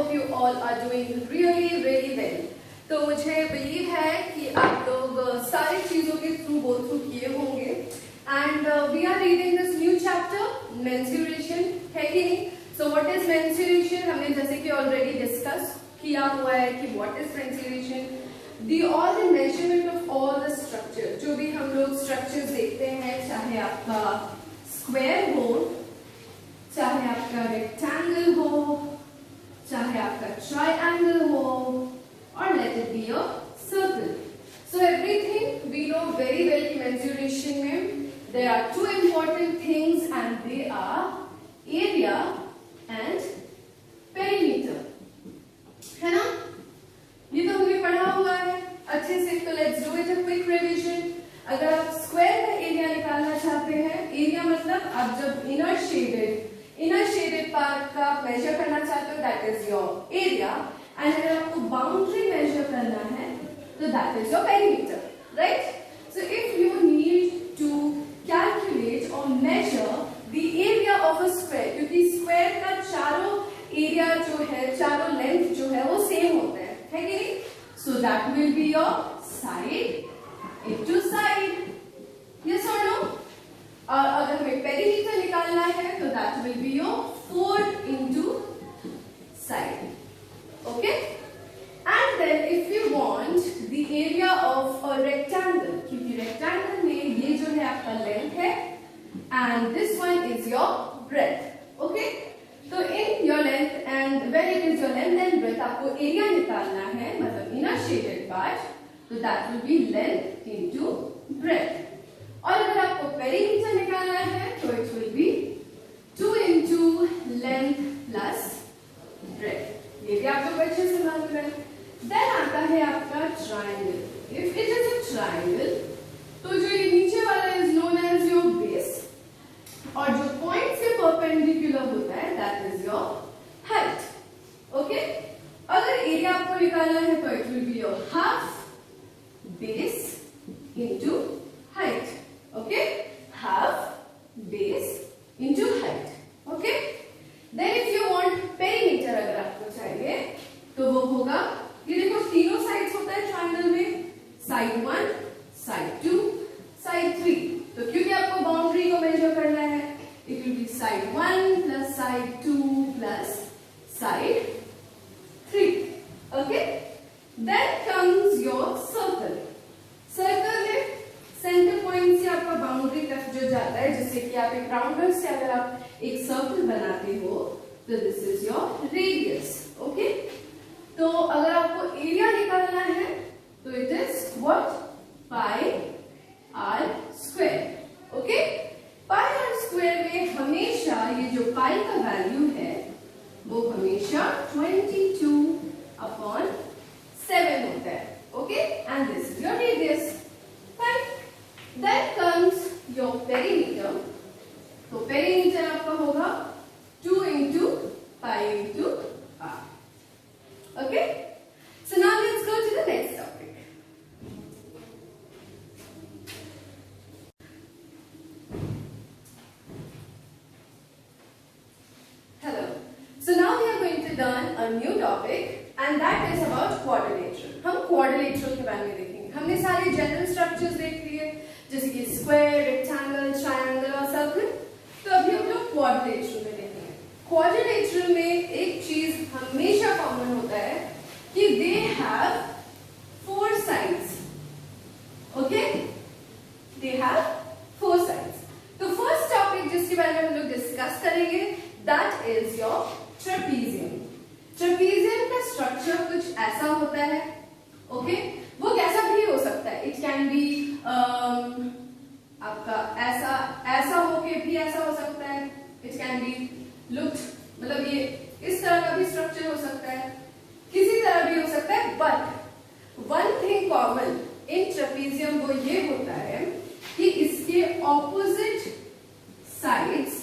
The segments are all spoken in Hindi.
hope you all are doing really well. तो मुझे बिलीव है कि आप लोग सारी चीजों के थ्रू गो थ्रू किए होंगे and we are reading this new chapter mensuration, है कि नहीं? So what is mensuration? हमने जैसे कि ऑलरेडी डिस्कस किया हुआ है कि what is mensuration, the all the measurement of all the structure. जो भी हम लोग स्ट्रक्चर्स देखते हैं, चाहे आपका स्क्वायर हो, चाहे आपका रेक्टेंगल हो, चाहे आपका ट्रायंगल हो, और let it be a circle. So everything we know very well कि मेंस्ट्रुएशन में there are two important things and they are area and perimeter, है ना? ये तो हमने पढ़ा हुआ है अच्छे से, तो let's do it a quick revision. अगर आप स्क्वायर का एरिया निकालना चाहते हैं, एरिया मतलब आप जब इनर शेडेड पार्ट का मेजर करना चाहते हो, that is your area, and अगर आपको बाउंड्री मेजर करना है तो that is your perimeter, right? So if you need to calculate और measure the area of a square, क्योंकि स्क्वायर का चारों एरिया जो है, चारों लेंथ जो है वो सेम होते हैं, है कि नहीं? So that will be your side into side, yes और नो? और अगर हमें पेरीमीटर निकालना है तो that will be your 4 into side, okay? And then if you want the area of a rectangle, क्योंकि रेक्टेंगल में ये जो है आपका लेंथ है and this one is your breadth, okay? तो in your length and where it is your length and breadth, आपको एरिया निकालना है, मतलब इनर शेडेड पार्ट, तो that will B length into breadth. और अगर आपको पेरीमीटर निकालना है तो it will B 2 into length plus breadth. ये भी आप लोग अच्छे से मालूम है। देन आता है आपका triangle. If it is a triangle, तो जो ये नीचे वाला is known as your base, और जो पॉइंट से परपेंडिकुलर होता है that is your height, okay? अगर एरिया आपको निकालना है तो it will be your half base into height, okay? Half base into height, okay? Then if you want perimeter, अगर आपको चाहिए तो वो होगा, ये देखो तीनों साइड्स होता है ट्रायंगल में, साइड 1, साइड 2, साइड 3। तो क्योंकि आपको बाउंड्री को मेजर करना है, it will B side 1 plus side 2 plus side 3, okay? Then comes your circle. Circle में सेंटर पॉइंट से आपका बाउंड्री तक जो जाता है, जैसे कि आप एक राउंडर से अगर आप एक सर्कल बनाते हो तो this is your radius, okay? तो अगर आपको एरिया निकालना है तो it is what? Pi r square, okay? Pi r square में हमेशा ये जो पाई का वैल्यू है वो हमेशा 22/7 होता है, okay? And this is your radius, fine? Then comes your perimeter. तो perimeter आपका होगा 2 into pi into r. Okay? So now let's go to the next topic. Hello. So now we are going to learn a new topic and that is about quadrilateral. हम quadrilateral के बारे में देखेंगे। हमने सारे जनरल स्ट्रक्चर्स देख लिए, जैसे कि स्क्वायर, रेक्टेंगल, ट्रायंगल और सर्कल। तो अभी हम लोग क्वाड्रिलेटरल में देखेंगे। क्वाड्रिलेटरल में एक चीज हमेशा कॉमन होता है कि they have 4 sides, okay? They have 4 sides. तो फर्स्ट टॉपिक जिसके बारे में हम लोग डिस्कस करेंगे that is your trapezium. Trapezium का स्ट्रक्चर कुछ ऐसा होता है, ओके? वो कैसा भी हो सकता है, इट कैन बी आपका ऐसा होके भी ऐसा हो सकता है, इट कैन बी लुक्ड, मतलब ये इस तरह का भी स्ट्रक्चर हो सकता है, किसी तरह भी हो सकता है। But one thing common in trapezium वो ये होता है कि इसके opposite sides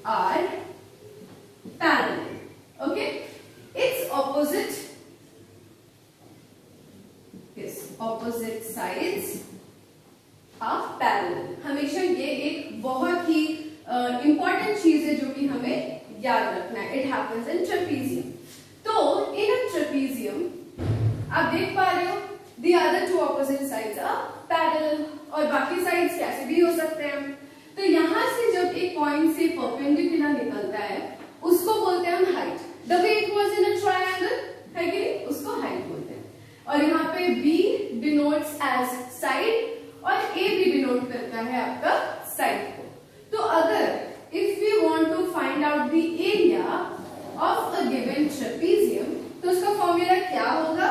are parallel, okay? It's opposite sides are parallel। हमेशा ये एक बहुत ही इंपॉर्टेंट चीज है जो कि हमें याद रखना है, इट हैपेंस इन ट्रेपीजियम। तो इन अ ट्रेपीजियम आप देख पा रहे हो the other two opposite sides are parallel, और बाकी साइड्स कैसे भी हो सकते हैं। तो यहां से जब एक पॉइंट से परपेंडिकुलर निकलता है उसको बोलते हैं हम height. The way it was in a triangle है कि नहीं, उसको हाइट बोलते हैं। और यहाँ पे B डिनोट्स एज साइड और A भी डिनोट करता है आपका साइड को। तो अगर if we want to find out the area of a given trapezium तो उसका फॉर्मूला क्या होगा,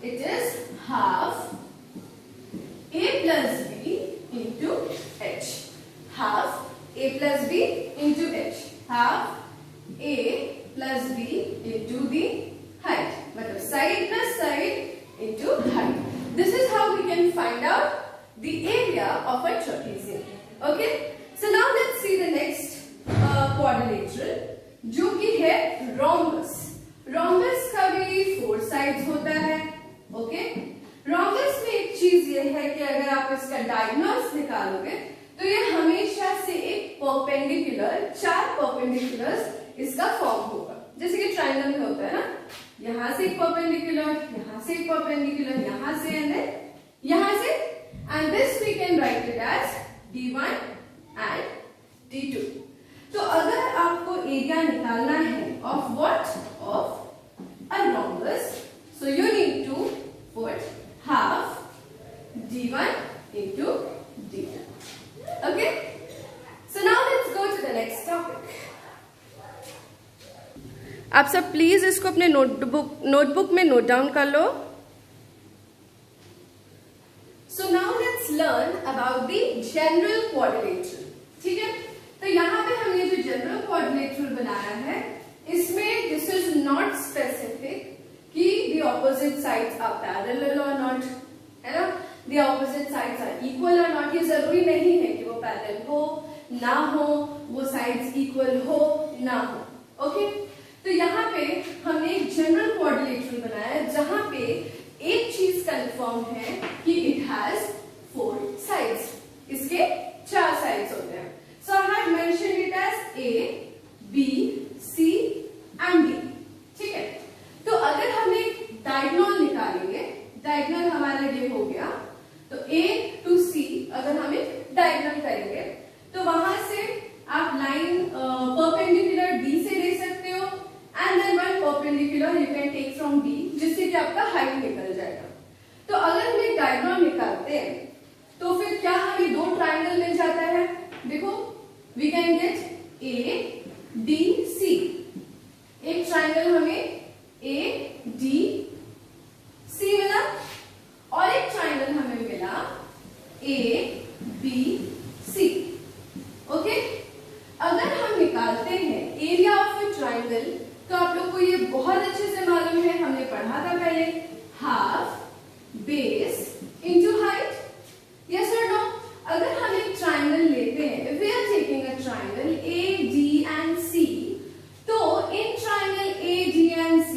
it is half A plus B into H, half A plus B into H, half A plus B into the height, मतलब side plus side into height. This is how we can find out the area of a trapezium. Okay, so now let's see the next quadrilateral, जो कि है rhombus. Rhombus का भी 4 sides होता है। Okay, rhombus में एक चीज ये है कि अगर आप इसका डायगोनल्स निकालोगे तो ये हमेशा से एक परपेंडिकुलर, 4 परपेंडिकुलर्स इसका फॉर्म होगा, जैसे कि ट्रायंगल में होता है ना, यहां से एक परपेंडिकुलर, यहां से एक परपेंडिकुलर, यहां से एंड यहां से, and this we can write it as D1 and D2। तो अगर आपको एरिया निकालना है of what, of a rhombus, so you need to put half D1 into D2. Okay, so now let's go to the next topic. आप सब प्लीज इसको अपने नोटबुक में नोट डाउन कर लो। So now let's learn about the general quadrilateral. ठीक है, तो यहाँ पे हमने जो जनरल क्वाड्रिलेटरल बनाया है इसमें दिस इज नॉट स्पेसिफिक कि the opposite sides are parallel or not, है ना, the opposite sides are equal or not। ये जरूरी नहीं है कि वो पैरेलल हो ना हो, वो साइड्स इक्वल हो ना हो। ओके, तो यहाँ पे हमने एक जनरल क्वाड्रिलेटरल बनाया है जहां पे एक चीज कंफर्म है कि इट हैज 4 साइड्स, इसके 4 साइड्स होते हैं। So I have mentioned it as A, B, C and D। ठीक है, तो अगर हम एक डायगोनल निकालेंगे, डायगोनल हमारा ये हो गया, तो A to C अगर हम एक डायगोनल करेंगे तो वहां से आप लाइन परपेंडिकुलर D से ले सकते हो and then one perpendicular you can take from D, जिससे कि आपका हाइट निकल जाएगा। तो अगर हम एक डायगोनल निकालते हैं तो फिर क्या हमें 2 ट्रायंगल मिल जाता है। देखो, we can get A D C, एक ट्रायंगल हमें A D C मिला और एक ट्रायंगल हमें मिला A B C। ओके, अगर हम निकालते हैं एरिया ऑफ ए ट्रायंगल तो आप लोग को ये बहुत अच्छे से मालूम है, हमने पढ़ा था पहले, half base into height. Yes और नो? अगर हम एक ट्रायंगल लेते हैं, if we are taking a triangle A D and C, तो in triangle A D and C,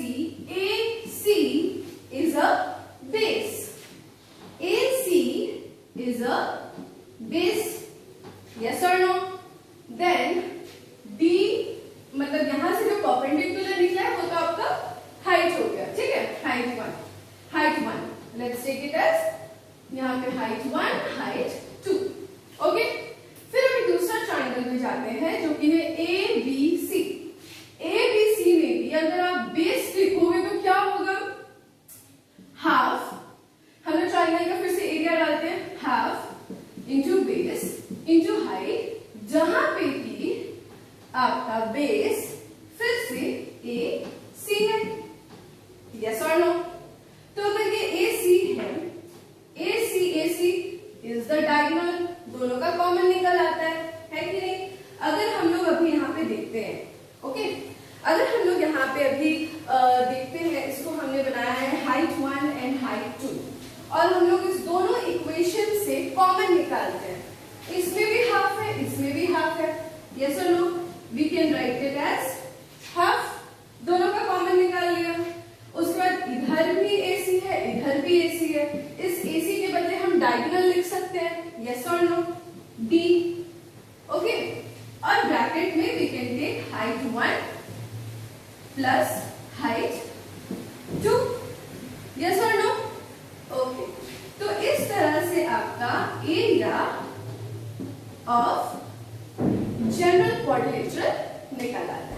AC is a base, AC is a base, yes or no? Then D, मतलब यहां से जो परपेंडिकुलर निकला है वो तो आपका हाइट हो गया। ठीक है, height 1, height 1, let's take it as यहाँ पे हाइट 1, हाइट 2। ओके, फिर हम दूसरा ट्रायंगल में जाते हैं जो कि है ABC। ABC में भी अगर आप बेस लिखोगे तो क्या होगा, हाफ, हम लोग ट्रायंगल का फिर से एरिया डालते हैं, half into base into height, जहां पे कि आपका बेस फिर से AC है। यस और नो? तो अगर ये AC है, AC इज द डायगोनल, दोनों का कॉमन निकल आता है कि नहीं? अगर हम लोग अभी यहाँ पे देखते हैं, ओके, अगर हम लोग यहाँ पे अभी देखते हैं, इसको हमने बनाया है हाइट 1 एंड हाइट 2, और हम लोग इस दोनों इक्वेशन से कॉमन निकालते हैं, इसमें भी हाफ है, इसमें भी हाफ है। यस और no? We can write it as half, दोनों का कॉमन निकाल लिया। उसके बाद इधर भी AC है, इधर भी AC है, इस AC के बदले हम डायगोनल लिख सकते हैं। यस और नो? D। ओके, और ब्रैकेट में we can take height 1 plus height 2. Yes or no? Okay. तो इस तरह से आपका एरिया ऑफ जनरल क्वाड्रिलेटरल निकल आता है.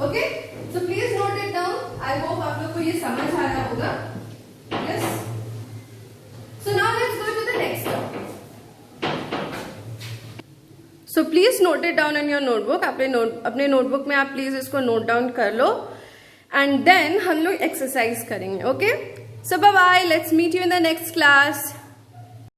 Okay, so please note it down. I hope आप लोग को ये समझ आ रहा होगा. Yes. So now let's go to the next topic. So please note it down in your notebook. अपने नोटबुक में आप प्लीज इसको नोट डाउन कर लो एंड देन हम लोग एक्सरसाइज करेंगे. Okay, so bye bye. Let's meet you in the next class.